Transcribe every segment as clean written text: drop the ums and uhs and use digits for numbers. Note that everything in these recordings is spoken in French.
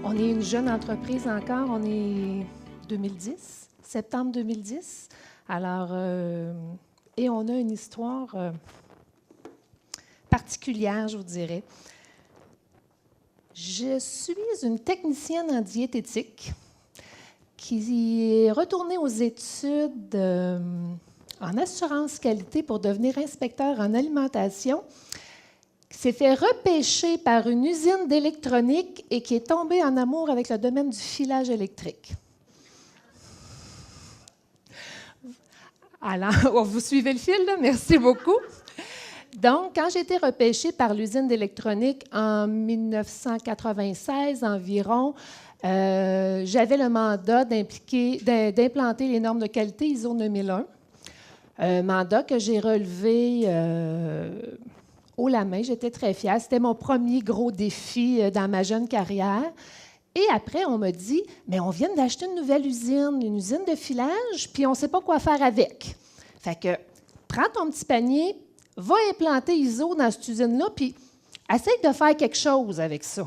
On est une jeune entreprise encore, on est 2010, septembre 2010. Alors, et on a une histoire particulière, je vous dirais. Je suis une technicienne en diététique qui est retournée aux études en assurance qualité pour devenir inspecteur en alimentation, qui s'est fait repêcher par une usine d'électronique et qui est tombée en amour avec le domaine du filage électrique. Alors, vous suivez le fil, là? Merci beaucoup. Donc, quand j'ai été repêchée par l'usine d'électronique en 1996 environ, j'avais le mandat d'implanter les normes de qualité ISO 9001. Mandat que j'ai relevé haut la main. J'étais très fière. C'était mon premier gros défi dans ma jeune carrière. Et après, on m'a dit, mais on vient d'acheter une nouvelle usine, une usine de filage, puis on ne sait pas quoi faire avec. Fait que, prends ton petit panier, va implanter ISO dans cette usine-là, puis essaye de faire quelque chose avec ça.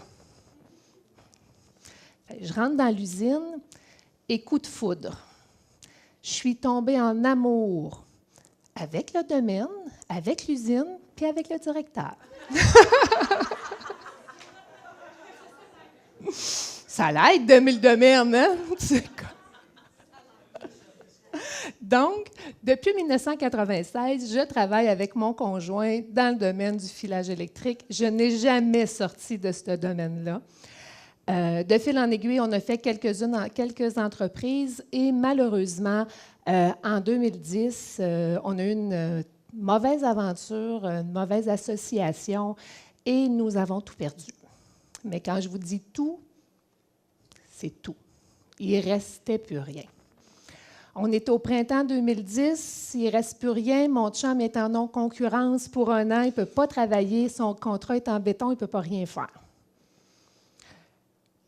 Je rentre dans l'usine et coup de foudre. Je suis tombée en amour avec le domaine, avec l'usine, puis avec le directeur. Ça l'aide d'aimer le domaine, hein? Donc, depuis 1996, je travaille avec mon conjoint dans le domaine du filage électrique. Je n'ai jamais sorti de ce domaine-là. De fil en aiguille, on a fait quelques entreprises et malheureusement, en 2010, on a eu une mauvaise aventure, une mauvaise association et nous avons tout perdu. Mais quand je vous dis tout, c'est tout. Il ne restait plus rien. On est au printemps 2010, il ne reste plus rien. Mon chum est en non-concurrence pour 1 an, il ne peut pas travailler, son contrat est en béton, il ne peut pas rien faire.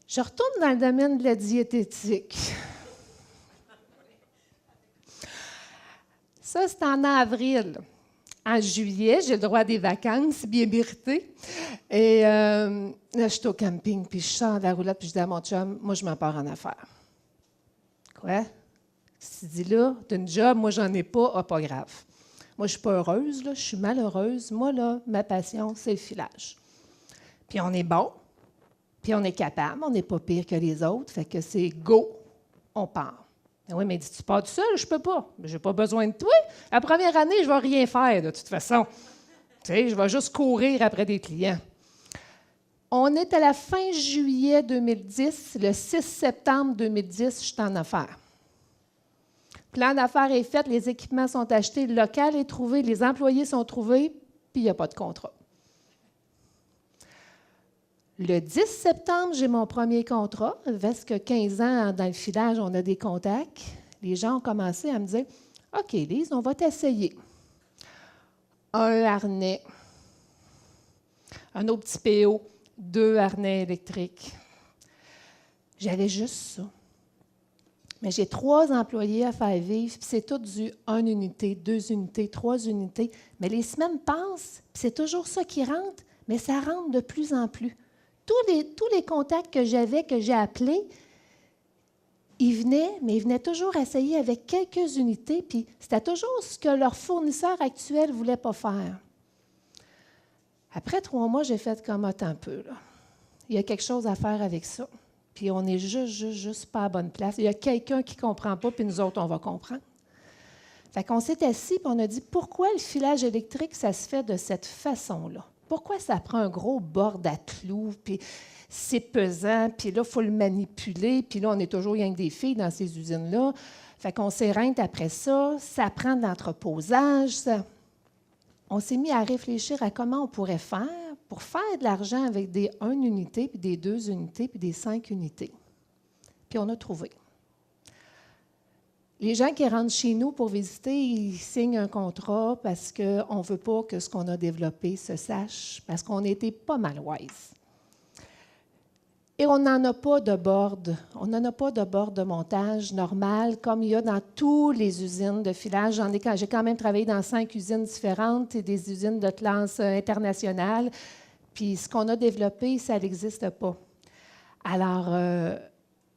Je retourne dans le domaine de la diététique. Ça, c'est en avril. En juillet, j'ai le droit à des vacances bien méritées. Et là, je suis au camping, puis je sors de la roulotte, puis je dis à mon chum, moi, je m'en pars en affaires. Quoi? Tu dis là, tu as une job, moi, j'en ai pas, ah, pas grave. Moi, je suis pas heureuse, là, je suis malheureuse. Moi, là, ma passion, c'est le filage. Puis on est bon, puis on est capable, on n'est pas pire que les autres, fait que c'est go, on part. Oui, mais dis, tu pars tout seul, je peux pas. Je n'ai pas besoin de toi. La première année, je ne vais rien faire, de toute façon. Tu sais, je vais juste courir après des clients. On est à la fin juillet 2010. Le 6 septembre 2010, je suis en affaires. Le plan d'affaires est fait, les équipements sont achetés, le local est trouvé, les employés sont trouvés, puis il n'y a pas de contrat. Le 10 septembre, j'ai mon premier contrat. Parce que 15 ans dans le filage, on a des contacts. Les gens ont commencé à me dire « OK, Lise, on va t'essayer. » Un harnais, un autre petit PO, 2 harnais électriques. J'avais juste ça. Mais j'ai 3 employés à faire vivre, puis c'est tout du 1 unité, 2 unités, 3 unités. Mais les semaines passent, puis c'est toujours ça qui rentre, mais ça rentre de plus en plus. Tous les contacts que j'avais, que j'ai appelés, ils venaient, mais ils venaient toujours essayer avec quelques unités, puis c'était toujours ce que leur fournisseur actuel ne voulait pas faire. Après 3 mois, j'ai fait comme attends un peu, là. Il y a quelque chose à faire avec ça. Puis on n'est juste pas à la bonne place. Il y a quelqu'un qui ne comprend pas, puis nous autres, on va comprendre. Fait qu'on s'est assis, puis on a dit pourquoi le filage électrique, ça se fait de cette façon-là? Pourquoi ça prend un gros bord à clous, puis c'est pesant, puis là, il faut le manipuler, puis là, on est toujours rien que des filles dans ces usines-là. Fait qu'on s'éreinte après ça, ça prend de l'entreposage. On s'est mis à réfléchir à comment on pourrait faire pour faire de l'argent avec des 1 unité, puis des 2 unités, puis des 5 unités. Puis on a trouvé. Les gens qui rentrent chez nous pour visiter, ils signent un contrat parce qu'on ne veut pas que ce qu'on a développé se sache, parce qu'on était pas mal wise. Et on n'en a pas de board. On n'en a pas de board de montage normal, comme il y a dans toutes les usines de filage. J'ai quand même travaillé dans 5 usines différentes et des usines de classe internationale. Puis ce qu'on a développé, ça n'existe pas. Alors,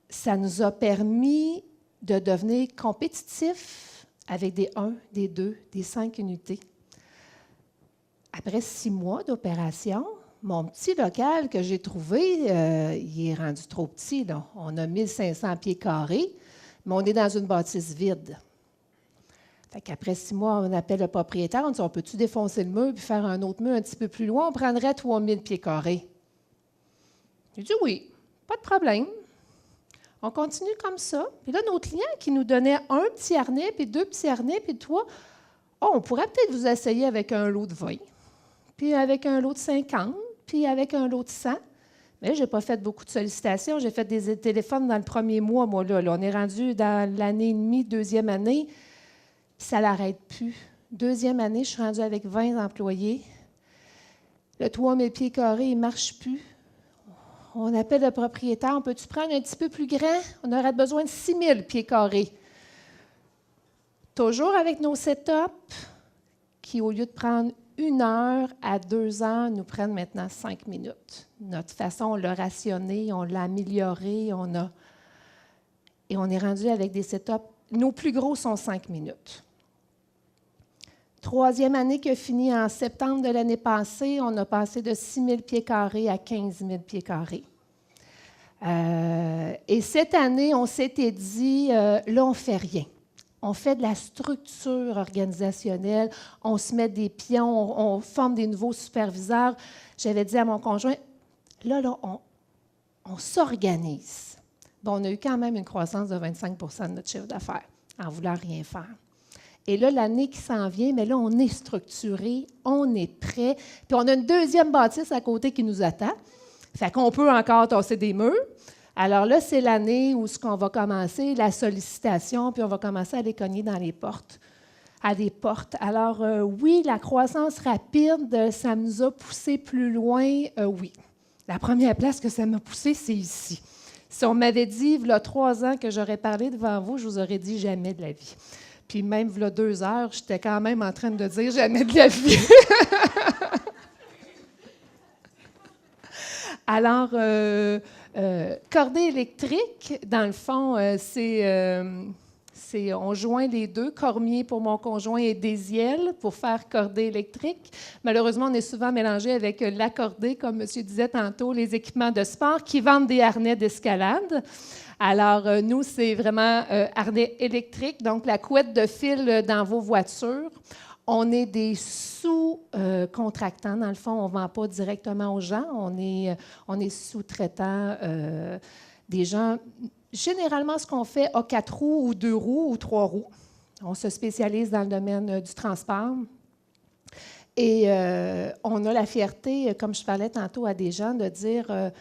ça nous a permis de devenir compétitifs avec des 1, des 2, des 5 unités. Après 6 mois d'opération, mon petit local que j'ai trouvé, il est rendu trop petit, là. On a 1500 pieds carrés, mais on est dans une bâtisse vide. Fait qu'après 6 mois, on appelle le propriétaire, on dit, on peut-tu défoncer le mur et faire un autre mur un petit peu plus loin? On prendrait 3000 pieds carrés. J'ai dit oui, pas de problème. On continue comme ça. Puis là, nos clients qui nous donnaient un petit harnais, puis 2 petits harnais, puis 3, on pourrait peut-être vous essayer avec un lot de 20, puis avec un lot de 50, puis avec un lot de 100. Mais je n'ai pas fait beaucoup de sollicitations. J'ai fait des téléphones dans le premier mois, moi, là. On est rendu dans l'année et demie, 2e année, puis ça n'arrête plus. 2e année, je suis rendue avec 20 employés. Le 3000 pieds carrés, il ne marche plus. On appelle le propriétaire, on peut-tu prendre un petit peu plus grand? On aurait besoin de 6000 pieds carrés. Toujours avec nos setups qui, au lieu de prendre 1 heure à 2 heures, nous prennent maintenant 5 minutes. Notre façon, on l'a rationné, on l'a amélioré, et on est rendu avec des setups. Nos plus gros sont 5 minutes. 3e année qui a fini en septembre de l'année passée, on a passé de 6 000 pieds carrés à 15 000 pieds carrés. Et cette année, on s'était dit, là, on ne fait rien. On fait de la structure organisationnelle, on se met des pions, on forme des nouveaux superviseurs. J'avais dit à mon conjoint, là on s'organise. Bon, on a eu quand même une croissance de 25 % de notre chiffre d'affaires en voulant rien faire. Et là, l'année qui s'en vient, mais là, on est structuré, on est prêt. Puis on a une 2e bâtisse à côté qui nous attend. Fait qu'on peut encore tasser des murs. Alors là, c'est l'année où on va commencer la sollicitation, puis on va commencer à les cogner dans les portes, à des portes. Alors oui, la croissance rapide, ça nous a poussé plus loin, oui. La première place que ça m'a poussé, c'est ici. Si on m'avait dit, il y a 3 ans que j'aurais parlé devant vous, je vous aurais dit jamais de la vie. Puis même, il y a 2 heures, j'étais quand même en train de dire jamais de la vie. Alors, cordée électrique, dans le fond, on joint les deux, Cormier pour mon conjoint et Désiel pour faire cordée électrique. Malheureusement, on est souvent mélangé avec l'accordé, comme M. disait tantôt, les équipements de sport qui vendent des harnais d'escalade. Alors, nous, c'est vraiment harnais électrique, donc la couette de fil dans vos voitures. On est des sous-contractants. Dans le fond, on ne vend pas directement aux gens. On est sous-traitants des gens. Généralement, ce qu'on fait a 4 roues ou 2 roues ou 3 roues. On se spécialise dans le domaine du transport. Et on a la fierté, comme je parlais tantôt à des gens, de dire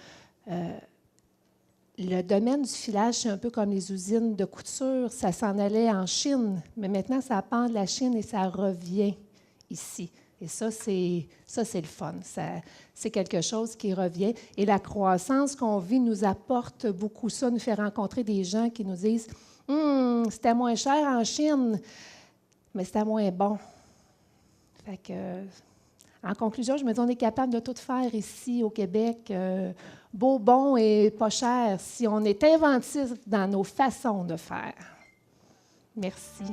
le domaine du filage, c'est un peu comme les usines de couture. Ça s'en allait en Chine, mais maintenant, ça part de la Chine et ça revient ici. Et ça, c'est le fun. C'est quelque chose qui revient. Et la croissance qu'on vit nous apporte beaucoup ça, nous fait rencontrer des gens qui nous disent « c'était moins cher en Chine, mais c'était moins bon. » Fait que, en conclusion, je me dis on est capable de tout faire ici au Québec, beau, bon et pas cher, si on est inventif dans nos façons de faire. Merci.